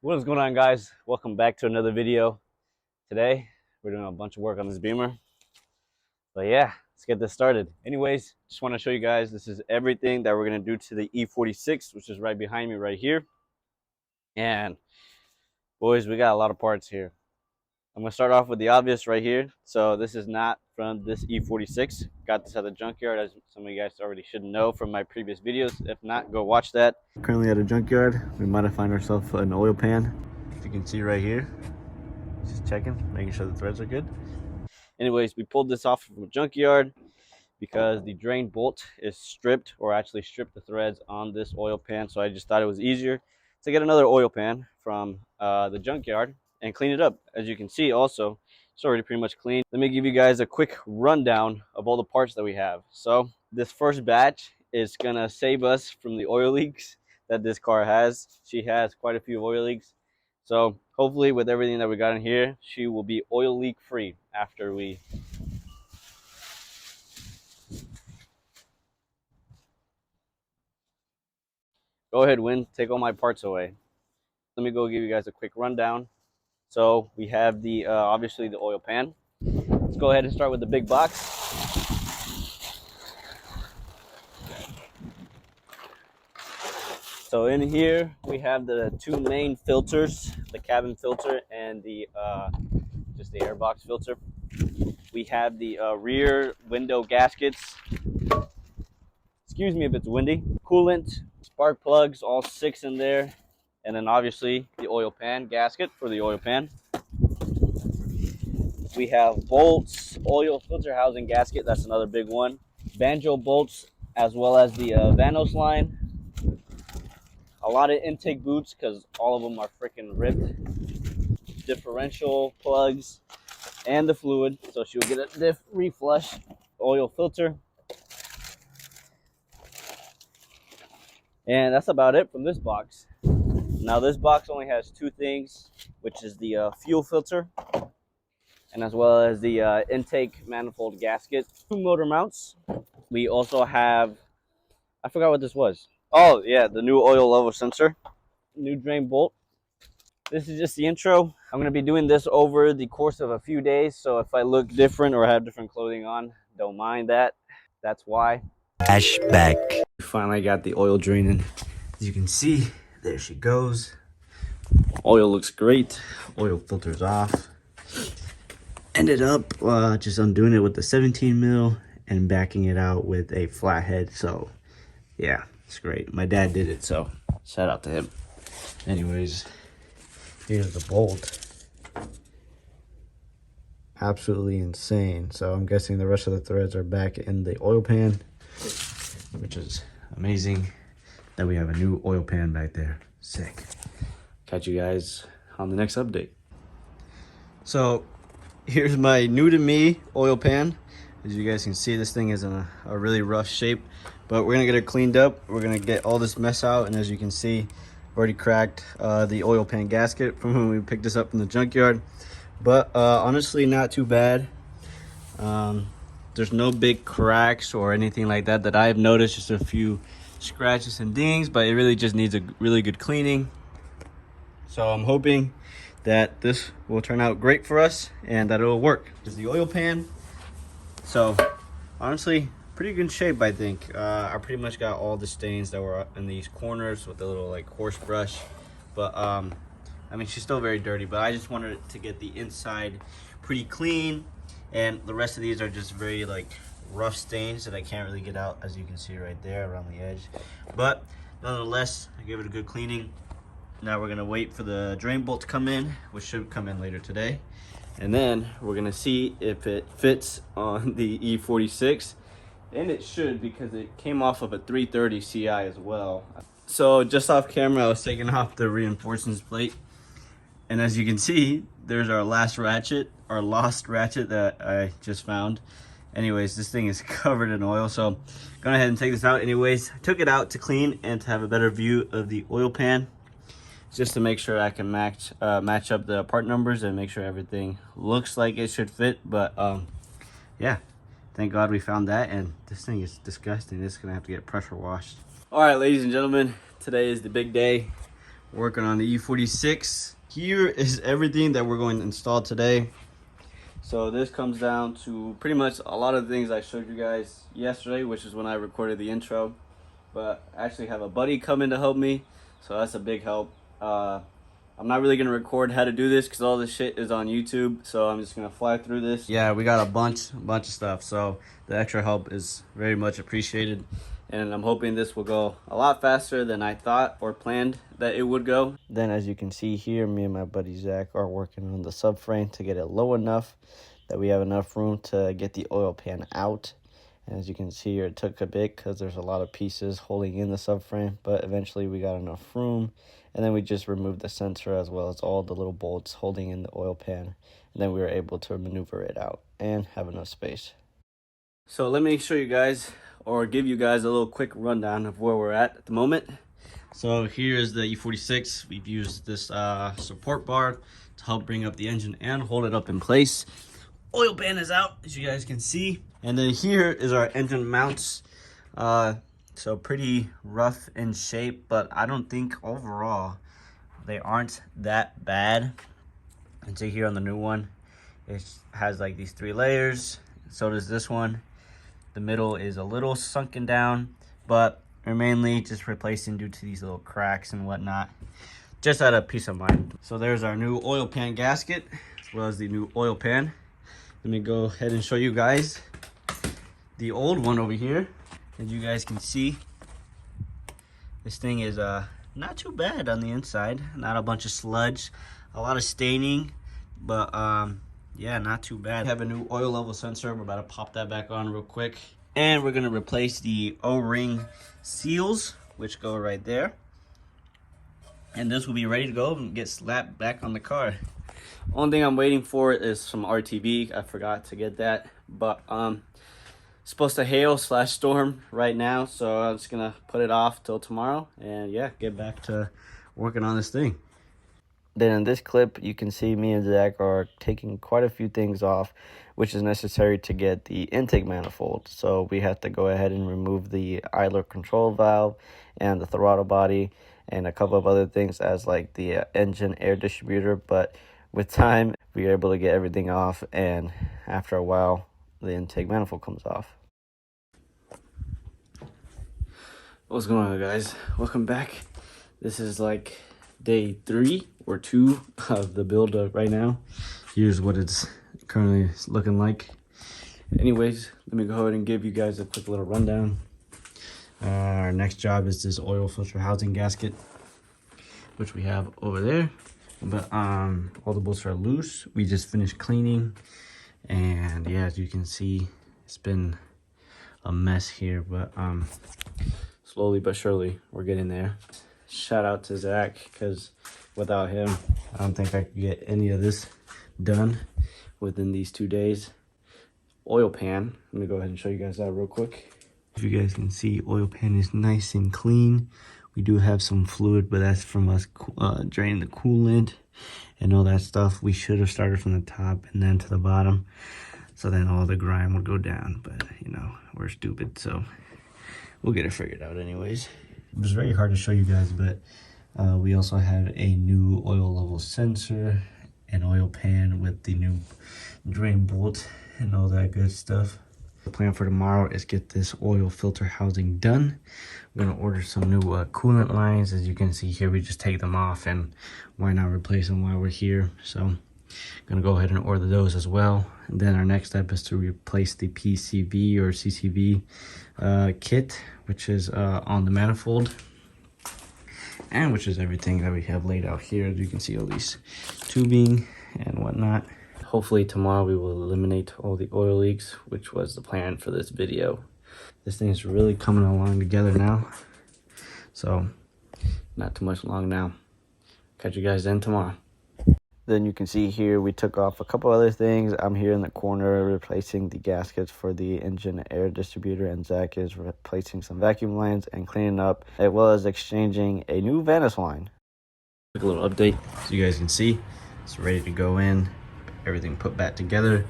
What is going on, guys? Welcome back to another video. Today we're doing a bunch of work on this Beamer, but yeah, let's get this started. Anyways, just want to show you guys this is everything that we're going to do to the E46, which is right behind me right here. And boys, we got a lot of parts here. I'm going to start off with the obvious right here. So this is not from this E46. Got this at the junkyard, as some of you guys already should know from my previous videos. If not, go watch that. Currently at a junkyard. We might have found ourselves an oil pan. If you can see right here, just checking, making sure the threads are good. Anyways, we pulled this off from a junkyard because the drain bolt is stripped, or actually stripped the threads on this oil pan. So I just thought it was easier to get another oil pan from the junkyard and clean it up. As you can see, also it's already pretty much clean. Let me give you guys a quick rundown of all the parts that we have. So this first batch is gonna save us from the oil leaks that this car has. She has quite a few oil leaks, so hopefully with everything that we got in here, she will be oil leak free after we go ahead, Win, take all my parts away. Let me go give you guys a quick rundown. So we have the obviously the oil pan. Let's go ahead and start with the big box. So in here we have the two main filters, the cabin filter and the just the airbox filter. We have the rear window gaskets. Excuse me if it's windy. Coolant, spark plugs, all 6 in there. And then obviously the oil pan gasket for the oil pan. We have bolts, oil filter housing gasket, that's another big one. Banjo bolts, as well as the Vanos line. A lot of intake boots because all of them are freaking ripped. Differential plugs and the fluid, so she'll get a diff reflush. Oil filter. And that's about it from this box. Now this box only has 2 things, which is the fuel filter and as well as the intake manifold gasket. 2 motor mounts. We also have, I forgot what this was. Oh yeah, the new oil level sensor. New drain bolt. This is just the intro. I'm going to be doing this over the course of a few days, so if I look different or have different clothing on, don't mind that. That's why. Flashback. We finally got the oil draining. As you can see, there she goes. Oil looks great. Oil filter's off. Ended up just undoing it with the 17 mil and backing it out with a flathead. So yeah, it's great. My dad did it, so shout out to him. Anyways, here's the bolt. Absolutely insane. So I'm guessing the rest of the threads are back in the oil pan, which is amazing that we have a new oil pan back there. Sick. Catch you guys on the next update. So here's my new to me oil pan. As you guys can see, this thing is in a really rough shape, but we're gonna get it cleaned up. We're gonna get all this mess out, and as you can see, I've already cracked the oil pan gasket from when we picked this up from the junkyard. But honestly, not too bad. There's no big cracks or anything like that that I've noticed, just a few scratches and dings, but it really just needs a really good cleaning. So I'm hoping that this will turn out great for us and that it'll work. This is the oil pan. So honestly, pretty good shape, I think. I pretty much got all the stains that were in these corners with the little like horse brush. But I mean, she's still very dirty, but I just wanted to get the inside pretty clean. And the rest of these are just very like rough stains that I can't really get out, as you can see right there around the edge. But nonetheless, I gave it a good cleaning. Now we're gonna wait for the drain bolt to come in, which should come in later today. And then we're gonna see if it fits on the E46. And it should, because it came off of a 330 CI as well. So just off camera, I was taking off the reinforcements plate. And as you can see, there's our lost ratchet that I just found. Anyways, this thing is covered in oil, so go ahead and take this out. Anyways, I took it out to clean and to have a better view of the oil pan, just to make sure I can match up the part numbers and make sure everything looks like it should fit. But yeah, thank God we found that. And this thing is disgusting. It's gonna have to get pressure washed. All right, ladies and gentlemen, today is the big day. working on the E46. Here is everything that we're going to install today. So this comes down to pretty much a lot of the things I showed you guys yesterday, which is when I recorded the intro. But I actually have a buddy coming to help me, so that's a big help. I'm not really gonna record how to do this because all this shit is on YouTube, so I'm just gonna fly through this. Yeah, we got a bunch of stuff, so the extra help is very much appreciated, and I'm hoping this will go a lot faster than I thought or planned that it would go. Then, as you can see here, me and my buddy Zach are working on the subframe to get it low enough that we have enough room to get the oil pan out. And as you can see here, it took a bit because there's a lot of pieces holding in the subframe, but eventually we got enough room. And then we just removed the sensor as well as all the little bolts holding in the oil pan. And then we were able to maneuver it out and have enough space. So let me show you guys, or give you guys a little quick rundown of where we're at the moment. So here is the E46. We've used this support bar to help bring up the engine and hold it up in place. Oil pan is out, as you guys can see. And then here is our engine mounts. So pretty rough in shape, but I don't think overall they aren't that bad. And see here on the new one, it has like these 3 layers. So does this one. The middle is a little sunken down, but we're mainly just replacing due to these little cracks and whatnot, just out of peace of mind. So there's our new oil pan gasket, as well as the new oil pan. Let me go ahead and show you guys the old one over here. As you guys can see, this thing is not too bad on the inside. Not a bunch of sludge, a lot of staining, but yeah, not too bad. We have a new oil level sensor. We're about to pop that back on real quick. And we're gonna replace the O-ring seals, which go right there. And this will be ready to go and get slapped back on the car. Only thing I'm waiting for is some RTV. I forgot to get that, but supposed to hail / storm right now, so I'm just gonna put it off till tomorrow and yeah, get back to working on this thing. Then in this clip, you can see me and Zach are taking quite a few things off, which is necessary to get the intake manifold. So we have to go ahead and remove the idler control valve and the throttle body and a couple of other things as like the engine air distributor. But with time, we are able to get everything off, and after a while, the intake manifold comes off. What's going on, guys? Welcome back. This is like day 3 or 2 of the build right now. Here's what it's currently looking like. Anyways, let me go ahead and give you guys a quick little rundown. Our next job is this oil filter housing gasket, which we have over there. But all the bolts are loose. We just finished cleaning, and yeah, as you can see, it's been a mess here, but slowly but surely we're getting there. Shout out to Zach, because without him, I don't think I could get any of this done within these 2 days. Oil pan, let me go ahead and show you guys that real quick. If you guys can see, oil pan is nice and clean. We do have some fluid, but that's from us draining the coolant and all that stuff. We should have started from the top and then to the bottom, so then all the grime would go down. But you know, we're stupid, so we'll get it figured out anyways. It was very hard to show you guys, but we also have a new oil level sensor, an oil pan with the new drain bolt and all that good stuff. The plan for tomorrow is get this oil filter housing done. We're gonna order some new coolant lines. As you can see here, we just take them off, and why not replace them while we're here? So gonna go ahead and order those as well. And then our next step is to replace the PCV or CCV kit, which is on the manifold, and which is everything that we have laid out here. As you can see, all these tubing and whatnot. Hopefully tomorrow we will eliminate all the oil leaks, which was the plan for this video. This thing is really coming along together now, so not too much long now. Catch you guys then tomorrow. Then you can see here we took off a couple other things. I'm here in the corner replacing the gaskets for the engine air distributor, and Zach is replacing some vacuum lines and cleaning up, as well as exchanging a new Vanish line. Quick little update, so you guys can see it's ready to go in. Everything put back together.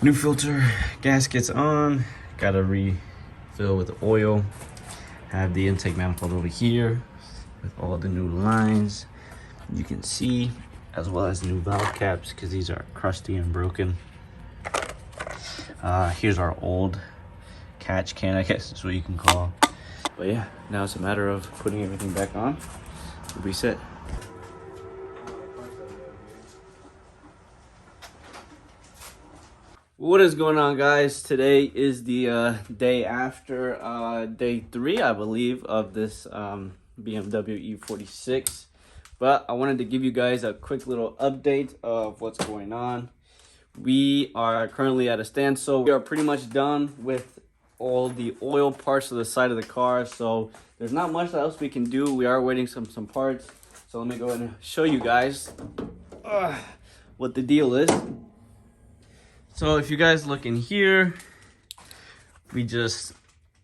New filter, gaskets on. Gotta refill with oil. Have the intake manifold over here. with all the new lines you can see, as well as new valve caps because these are crusty and broken. Here's our old catch can, I guess is what you can call. But yeah, now it's a matter of putting everything back on. We'll be set. What is going on, guys? Today is the day after day 3, I believe, of this BMW E46. But I wanted to give you guys a quick little update of what's going on. We are currently at a standstill. We are pretty much done with all the oil parts of the side of the car, so there's not much else we can do. We are waiting some parts, so let me go ahead and show you guys what the deal is. So if you guys look in here, we just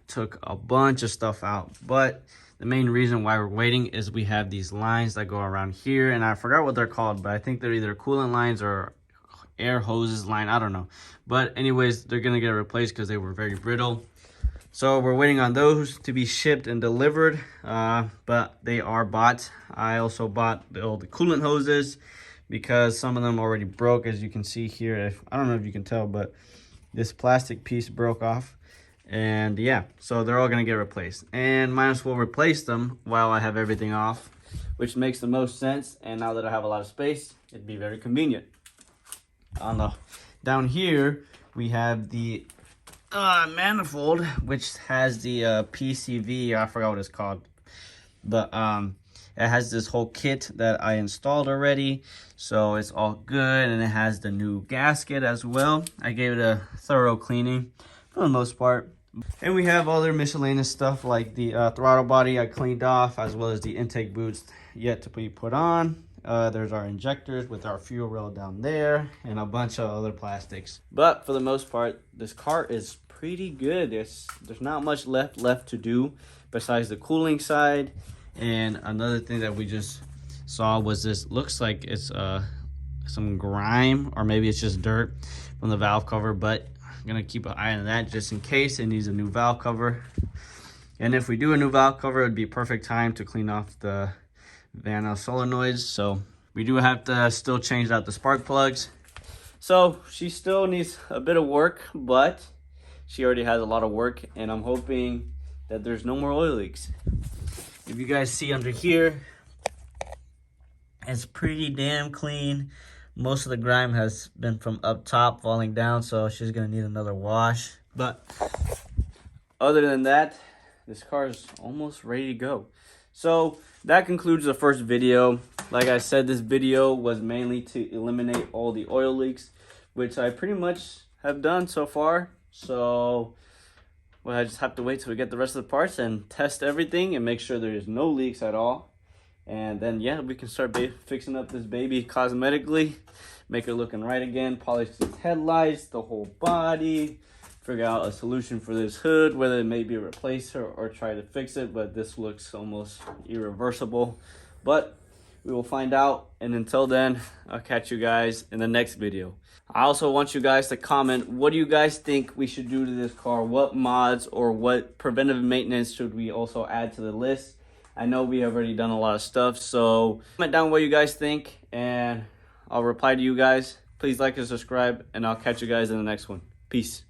took a bunch of stuff out, but the main reason why we're waiting is we have these lines that go around here, and I forgot what they're called, but I think they're either coolant lines or air hoses line, I don't know. But anyways, they're gonna get replaced because they were very brittle. So we're waiting on those to be shipped and delivered, but they are bought. I also bought all the coolant hoses because some of them already broke, as you can see here. I don't know if you can tell, but this plastic piece broke off. And yeah, so they're all gonna get replaced. And might as well replace them while I have everything off, which makes the most sense. And now that I have a lot of space, it'd be very convenient. Down here, we have the manifold, which has the PCV, I forgot what it's called. But it has this whole kit that I installed already, so it's all good, and it has the new gasket as well. I gave it a thorough cleaning for the most part. And we have other miscellaneous stuff like the throttle body I cleaned off, as well as the intake boots yet to be put on. There's our injectors with our fuel rail down there, and a bunch of other plastics. But for the most part, this car is pretty good. There's not much left to do besides the cooling side. And another thing that we just saw was this, looks like it's some grime, or maybe it's just dirt from the valve cover, but I'm gonna keep an eye on that just in case it needs a new valve cover. And if we do a new valve cover, it'd be perfect time to clean off the Van solenoids. So we do have to still change out the spark plugs. So she still needs a bit of work, but she already has a lot of work, and I'm hoping that there's no more oil leaks. If you guys see under here, it's pretty damn clean. Most of the grime has been from up top falling down, so she's gonna need another wash. But other than that, this car is almost ready to go. So that concludes the first video. Like I said, this video was mainly to eliminate all the oil leaks, which I pretty much have done so far. So well, I just have to wait till we get the rest of the parts and test everything and make sure there is no leaks at all. And then, yeah, we can start fixing up this baby cosmetically, make it looking right again, polish these headlights, the whole body, figure out a solution for this hood, whether it may be a replacer or try to fix it, but this looks almost irreversible. But we will find out, and until then, I'll catch you guys in the next video. I also want you guys to comment, what do you guys think we should do to this car? What mods or what preventive maintenance should we also add to the list? I know we have already done a lot of stuff, so comment down what you guys think, and I'll reply to you guys. Please like and subscribe, and I'll catch you guys in the next one. Peace.